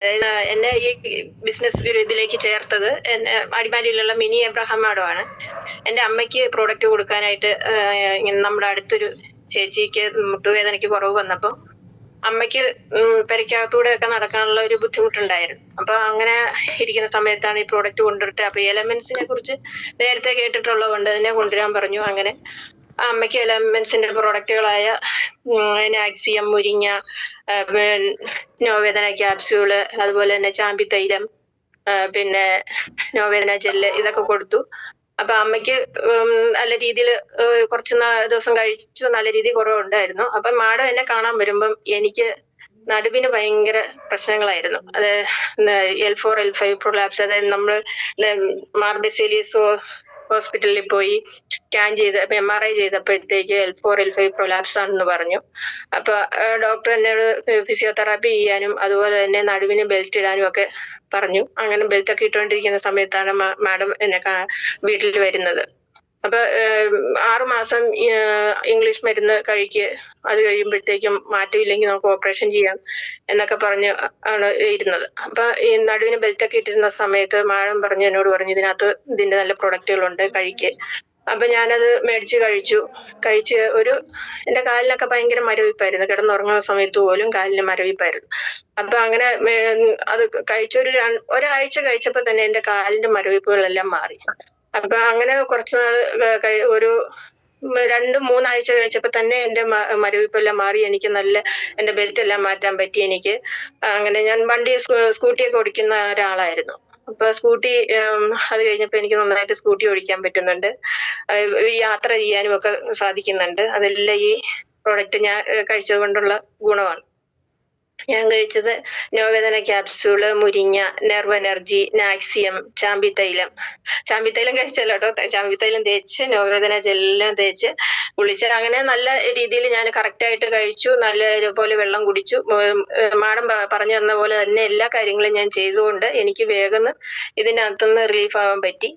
എന്നെ ഈ ബിസിനസ് ഇതിലേക്ക് ചേർത്തത് എന്നെ അടിമാലിയിലുള്ള മിനി എബ്രഹാം മാഡമാണ്. എന്റെ അമ്മയ്ക്ക് പ്രോഡക്റ്റ് കൊടുക്കാനായിട്ട് നമ്മുടെ അടുത്തൊരു ചേച്ചിക്ക് മുട്ടുവേദനയ്ക്ക് കുറവ് വന്നപ്പോ അമ്മയ്ക്ക് പെരയ്ക്കകത്തൂടെ ഒക്കെ നടക്കാനുള്ള ഒരു ബുദ്ധിമുട്ടുണ്ടായിരുന്നു. അപ്പൊ അങ്ങനെ ഇരിക്കുന്ന സമയത്താണ് ഈ പ്രോഡക്റ്റ് കൊണ്ടുവരട്ടെ. അപ്പൊ എലമെന്റ്സിനെ കുറിച്ച് നേരത്തെ കേട്ടിട്ടുള്ളത് കൊണ്ട് തന്നെ കൊണ്ടുവരാൻ പറഞ്ഞു. അങ്ങനെ അമ്മയ്ക്ക് എലമെന്റ്സിന്റെ പ്രോഡക്റ്റുകളായ നാക്സിയം, മുരിങ്ങ, നോവേദന ക്യാപ്സ്യൂള്, അതുപോലെ തന്നെ ചാമ്പി തൈലം, പിന്നെ നോവേദന ജെല്ല് ഇതൊക്കെ കൊടുത്തു. അപ്പൊ അമ്മയ്ക്ക് നല്ല രീതിയിൽ കുറച്ച് ദിവസം കഴിച്ചു നല്ല രീതിയിൽ കുറവുണ്ടായിരുന്നു. അപ്പൊ മാഡം എന്നെ കാണാൻ വരുമ്പം എനിക്ക് നടുവിന് ഭയങ്കര പ്രശ്നങ്ങളായിരുന്നു. അത് L4, L5 പ്രൊലാപ്സ്, അതായത് നമ്മള് മാർബെസേലിയസ് ഹോസ്പിറ്റലിൽ പോയി സ്കാൻ ചെയ്ത് MRI ചെയ്തപ്പോഴത്തേക്ക് L4, L5 പ്രൊലാപ്സ് ആണെന്ന് പറഞ്ഞു. അപ്പൊ ഡോക്ടർ എന്നോട് ഫിസിയോതെറാപ്പി ചെയ്യാനും അതുപോലെ തന്നെ നടുവിന് ബെൽറ്റ് ഇടാനും ഒക്കെ പറഞ്ഞു. അങ്ങനെ ബെൽറ്റ് ഒക്കെ ഇട്ടുകൊണ്ടിരിക്കുന്ന സമയത്താണ് മാഡം എന്നെ വീട്ടിൽ വരുന്നത്. അപ്പൊ 6 മാസം ഇംഗ്ലീഷ് മരുന്ന് കഴിക്ക്, അത് കഴിയുമ്പോഴത്തേക്കും മാറ്റമില്ലെങ്കിൽ നമുക്ക് ഓപ്പറേഷൻ ചെയ്യാം എന്നൊക്കെ പറഞ്ഞ് ആണ് ഇരുന്നത്. അപ്പൊ ഈ നടുവിന് ബെൽറ്റ് ഒക്കെ ഇട്ടിരുന്ന സമയത്ത് മാഡം പറഞ്ഞു, എന്നോട് പറഞ്ഞു ഇതിനകത്ത് ഇതിന്റെ നല്ല പ്രൊഡക്റ്റുകളുണ്ട്, കഴിക്ക്. അപ്പൊ ഞാനത് മേടിച്ച് കഴിച്ച് എന്റെ കാലിനൊക്കെ ഭയങ്കര മരവിപ്പായിരുന്നു. കിടന്നുറങ്ങുന്ന സമയത്ത് പോലും കാലിന് മരവിപ്പായിരുന്നു. അപ്പൊ അങ്ങനെ അത് ഒരാഴ്ച കഴിച്ചപ്പോ തന്നെ എന്റെ കാലിന്റെ മരവിപ്പുകളെല്ലാം മാറി. അപ്പൊ അങ്ങനെ കുറച്ചുനാള് ഒരു 2-3 ആഴ്ച കഴിച്ചപ്പോ തന്നെ എന്റെ മരവിപ്പെല്ലാം മാറി. എനിക്ക് എന്റെ ബെൽറ്റ് എല്ലാം മാറ്റാൻ പറ്റി എനിക്ക്. അങ്ങനെ ഞാൻ സ്കൂട്ടിയൊക്കെ ഓടിക്കുന്ന ഒരാളായിരുന്നു. അപ്പൊ സ്കൂട്ടി അത് കഴിഞ്ഞപ്പോ എനിക്ക് നന്നായിട്ട് സ്കൂട്ടി ഓടിക്കാൻ പറ്റുന്നുണ്ട്. യാത്ര ചെയ്യാനും ഒക്കെ സാധിക്കുന്നുണ്ട്. അതെല്ലാം ഈ പ്രോഡക്റ്റ് ഞാൻ കഴിച്ചത് കൊണ്ടുള്ള ഗുണമാണ്. ഞാൻ കഴിച്ചത് നോവേദന ക്യാപ്സ്യൂള്, മുരിങ്ങ, നെർവ് എനർജി, നാക്സിയം, ചാമ്പിത്തൈലം കഴിച്ചല്ലോ കേട്ടോ. ചാമ്പിത്തൈലം തേച്ച് നോവേദന ജെല്ലാം തേച്ച് കുളിച്ച് അങ്ങനെ നല്ല രീതിയിൽ ഞാൻ കറക്റ്റായിട്ട് കഴിച്ചു. നല്ല പോലെ വെള്ളം കുടിച്ചു. മാഡം പറഞ്ഞു തന്ന പോലെ തന്നെ എല്ലാ കാര്യങ്ങളും ഞാൻ ചെയ്തുകൊണ്ട് എനിക്ക് വേഗം ഇതിനകത്തുനിന്ന് റിലീഫ് ആവാൻ പറ്റി.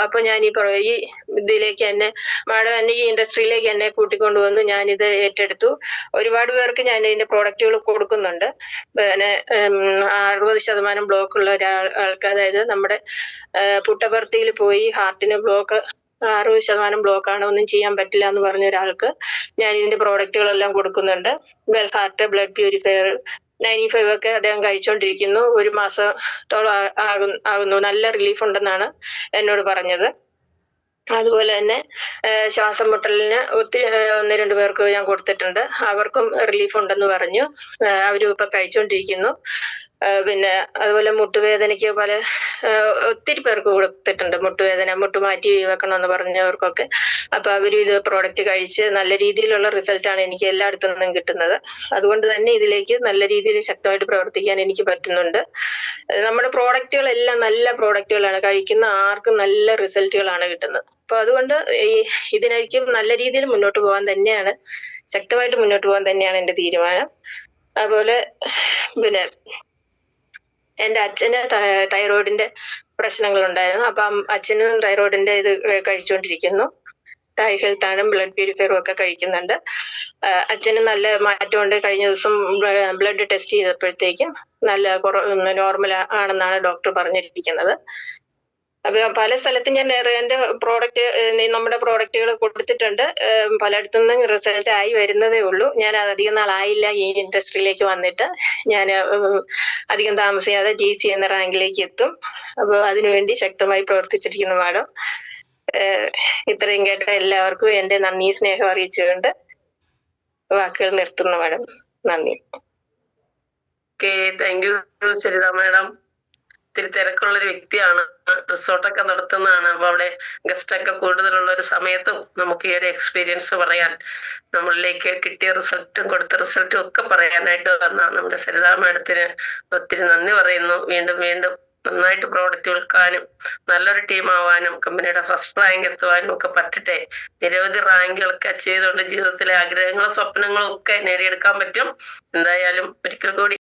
അപ്പൊ ഞാൻ ഈ ഇതിലേക്ക് മാഡം എന്നെ ഈ ഇൻഡസ്ട്രിയിലേക്ക് എന്നെ കൂട്ടിക്കൊണ്ടുവന്നു. ഞാനിത് ഏറ്റെടുത്തു. ഒരുപാട് പേർക്ക് ഞാൻ ഇതിന്റെ പ്രോഡക്റ്റുകൾ കൊടുക്കുന്നുണ്ട്. പിന്നെ 60% ബ്ലോക്ക് ഉള്ള ഒരാൾക്ക്, അതായത് നമ്മുടെ പുട്ടപർത്തിയിൽ പോയി ഹാർട്ടിന് ബ്ലോക്ക് 60% ബ്ലോക്കാണ്, ഒന്നും ചെയ്യാൻ പറ്റില്ല എന്ന് പറഞ്ഞ ഒരാൾക്ക് ഞാൻ ഇതിന്റെ പ്രോഡക്റ്റുകളെല്ലാം കൊടുക്കുന്നുണ്ട്. ഹാർട്ട്, ബ്ലഡ് പ്യൂരിഫയർ 95 ഒക്കെ അദ്ദേഹം കഴിച്ചുകൊണ്ടിരിക്കുന്നു. 1 മാസത്തോളം ആകുന്നു. നല്ല റിലീഫ് ഉണ്ടെന്നാണ് എന്നോട് പറഞ്ഞത്. അതുപോലെ തന്നെ ശ്വാസം മുട്ടലിന് ഒത്തിരി 1-2 പേർക്ക് ഞാൻ കൊടുത്തിട്ടുണ്ട്. അവർക്കും റിലീഫ് ഉണ്ടെന്ന് പറഞ്ഞു. അവരും ഇപ്പൊ കഴിച്ചുകൊണ്ടിരിക്കുന്നു. പിന്നെ അതുപോലെ മുട്ടുവേദനയ്ക്ക് ഒത്തിരി പേർക്ക് കൊടുത്തിട്ടുണ്ട്. മുട്ട് മാറ്റി വെക്കണമെന്ന് പറഞ്ഞവർക്കൊക്കെ. അപ്പൊ അവരും ഇത് പ്രോഡക്റ്റ് കഴിച്ച് നല്ല രീതിയിലുള്ള റിസൾട്ടാണ് എനിക്ക് എല്ലായിടത്തു നിന്നും കിട്ടുന്നത്. അതുകൊണ്ട് തന്നെ ഇതിലേക്ക് നല്ല രീതിയിൽ ശക്തമായിട്ട് പ്രവർത്തിക്കാൻ എനിക്ക് പറ്റുന്നുണ്ട്. നമ്മുടെ പ്രോഡക്റ്റുകളെല്ലാം നല്ല പ്രോഡക്റ്റുകളാണ്. കഴിക്കുന്ന ആർക്കും നല്ല റിസൾട്ടുകളാണ് കിട്ടുന്നത്. അപ്പൊ അതുകൊണ്ട് ഇതിലേക്ക് നല്ല രീതിയിൽ മുന്നോട്ട് പോകാൻ തന്നെയാണ്, ശക്തമായിട്ട് മുന്നോട്ട് പോകാൻ തന്നെയാണ് എന്റെ തീരുമാനം. അതുപോലെ പിന്നെ എന്റെ അച്ഛന് തൈറോയിഡിന്റെ പ്രശ്നങ്ങൾ ഉണ്ടായിരുന്നു. അപ്പം അച്ഛനും തൈറോയിഡിന്റെ ഇത് കഴിച്ചുകൊണ്ടിരിക്കുന്നു. തൈ ഹെൽത്താണ്, ബ്ലഡ് പ്യൂരിഫയറും ഒക്കെ കഴിക്കുന്നുണ്ട്. അച്ഛന് നല്ല മാറ്റമുണ്ട്. കഴിഞ്ഞ ദിവസം ബ്ലഡ് ടെസ്റ്റ് ചെയ്തപ്പോഴത്തേക്കും നോർമൽ ആണെന്നാണ് ഡോക്ടർ പറഞ്ഞിരിക്കുന്നത്. അപ്പൊ പല സ്ഥലത്തും ഞാൻ എന്റെ നമ്മുടെ പ്രോഡക്റ്റുകൾ കൊടുത്തിട്ടുണ്ട്. പലയിടത്തുനിന്നും റിസൾട്ട് ആയി വരുന്നതേ ഉള്ളൂ. ഞാൻ അധികം നാളായില്ല ഈ ഇൻഡസ്ട്രിയിലേക്ക് വന്നിട്ട്. ഞാൻ അധികം താമസിയാതെ GC എന്ന റാങ്കിലേക്ക് എത്തും. അപ്പൊ അതിനുവേണ്ടി ശക്തമായി പ്രവർത്തിച്ചിരിക്കുന്നു മാഡം. ഇത്രയും കേട്ട എല്ലാവർക്കും എന്റെ നന്ദി, സ്നേഹം അറിയിച്ചുകൊണ്ട് വാക്കുകൾ നിർത്തുന്നു മാഡം. നന്ദി. Thank you Saritha madam. ഇത്തിരി തിരക്കുള്ളൊരു വ്യക്തിയാണ്, റിസോർട്ടൊക്കെ നടത്തുന്നതാണ്. അപ്പൊ അവിടെ ഗസ്റ്റ് ഒക്കെ കൂടുതലുള്ള ഒരു സമയത്തും നമുക്ക് ഈ ഒരു എക്സ്പീരിയൻസ് പറയാൻ, നമ്മളിലേക്ക് കിട്ടിയ റിസൾട്ടും കൊടുത്ത റിസൾട്ടും ഒക്കെ പറയാനായിട്ട് വന്ന നമ്മുടെ സരിത മാഡത്തിന് ഒത്തിരി നന്ദി പറയുന്നു. വീണ്ടും വീണ്ടും നന്നായിട്ട് പ്രോഡക്റ്റ് വിൽക്കാനും നല്ലൊരു ടീം ആവാനും കമ്പനിയുടെ ഫസ്റ്റ് റാങ്ക് എത്തുവാനും ഒക്കെ പറ്റട്ടെ. നിരവധി റാങ്കുകളൊക്കെ അച്ചീവ് ചെയ്തുകൊണ്ട് ജീവിതത്തിലെ ആഗ്രഹങ്ങളും സ്വപ്നങ്ങളും ഒക്കെ നേടിയെടുക്കാൻ പറ്റും. എന്തായാലും ഒരിക്കൽ കൂടി